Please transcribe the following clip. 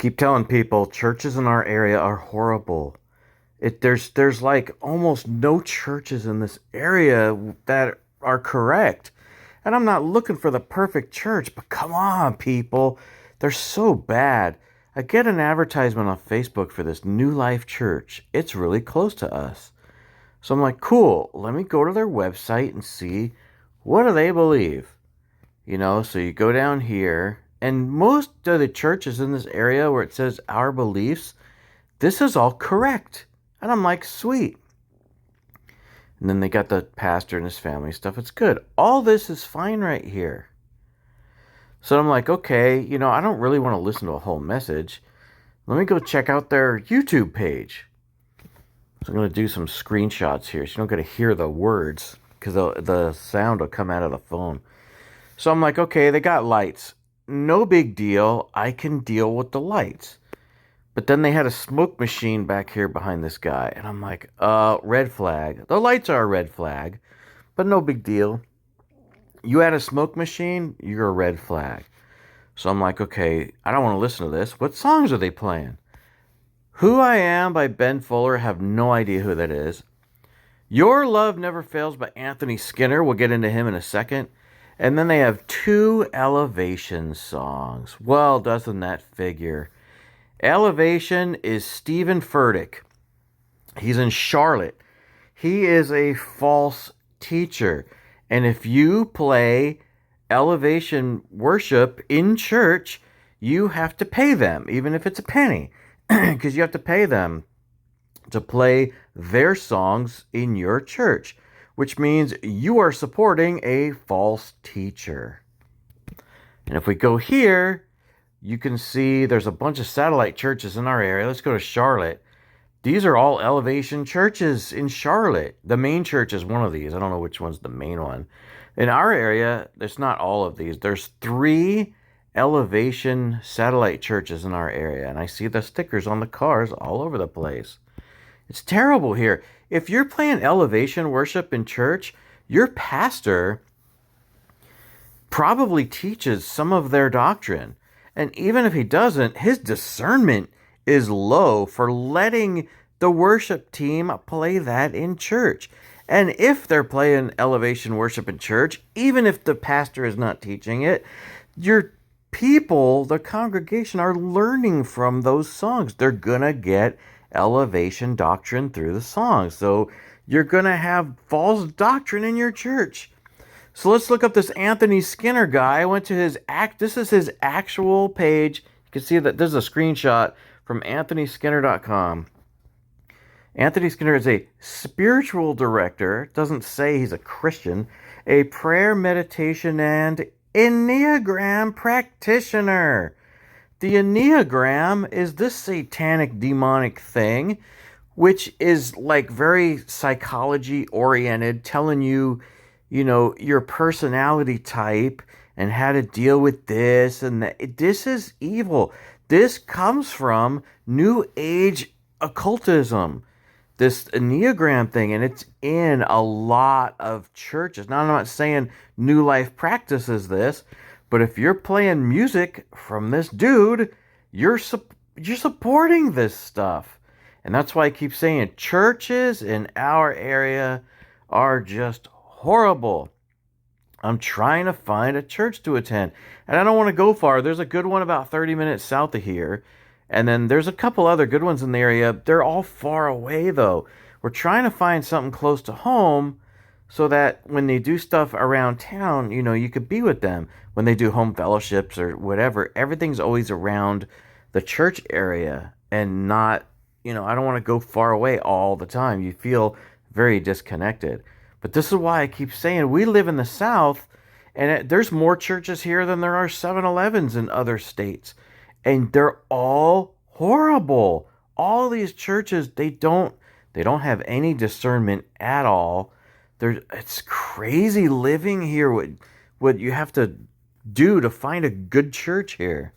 Keep telling people churches in our area are horrible. There's like almost no churches in this area that are correct. And I'm not looking for the perfect church, but come on, people. They're so bad. I get an advertisement on Facebook for this New Life Church. It's really close to us. So I'm like, cool, let me go to their website and see what do they believe. So you go down here, and most of the churches in this area where it says our beliefs, this is all correct. And I'm like, sweet. And then they got the pastor and his family stuff. It's good. All this is fine right here. So I'm like, okay, I don't really want to listen to a whole message. Let me go check out their YouTube page. So I'm going to do some screenshots here so you don't get to hear the words because the sound will come out of the phone. So I'm like, okay, they got lights. No big deal. I can deal with the lights. But then they had a smoke machine back here behind this guy. And I'm like, red flag. The lights are a red flag, but no big deal. You had a smoke machine, you're a red flag. So I'm like, okay, I don't want to listen to this. What songs are they playing? Who I Am by Ben Fuller, have no idea who that is. Your Love Never Fails by Anthony Skinner. We'll get into him in a second. And then they have 2 Elevation songs. Well, doesn't that figure? Elevation is Stephen Furtick. He's in Charlotte. He is a false teacher. And if you play Elevation worship in church, you have to pay them, even if it's a penny, because you have to pay them to play their songs in your church, which means you are supporting a false teacher. And if we go here, you can see there's a bunch of satellite churches in our area. Let's go to Charlotte. These are all Elevation churches in Charlotte. The main church is one of these. I don't know which one's the main one. In our area, there's not all of these. There's 3 Elevation satellite churches in our area. And I see the stickers on the cars all over the place. It's terrible here. If you're playing Elevation worship in church, your pastor probably teaches some of their doctrine. And even if he doesn't, his discernment is low for letting the worship team play that in church. And if they're playing Elevation worship in church, even if the pastor is not teaching it, your people, the congregation, are learning from those songs. They're going to get Elevation doctrine through the songs. So you're going to have false doctrine in your church. So let's look up this Anthony Skinner guy. I went to this is his actual page. You can see that this is a screenshot from AnthonySkinner.com. Anthony Skinner is a spiritual director, doesn't say he's a Christian, a prayer, meditation, and Enneagram practitioner. The Enneagram is this satanic demonic thing, which is like very psychology oriented, telling you, your personality type and how to deal with this and that. This is evil. This comes from New Age occultism, this Enneagram thing, and it's in a lot of churches. Now, I'm not saying New Life practices this, but if you're playing music from this dude, you're supporting this stuff. And that's why I keep saying churches in our area are just horrible. I'm trying to find a church to attend, and I don't want to go far. There's a good one about 30 minutes south of here, and then there's a couple other good ones in the area. They're all far away, though. We're trying to find something close to home so that when they do stuff around town, you could be with them. When they do home fellowships or whatever, everything's always around the church area and not, I don't want to go far away all the time. You feel very disconnected. But this is why I keep saying we live in the South, and there's more churches here than there are 7-Elevens in other states. And they're all horrible. All these churches, they don't have any discernment at all. It's crazy living here. What you have to do to find a good church here.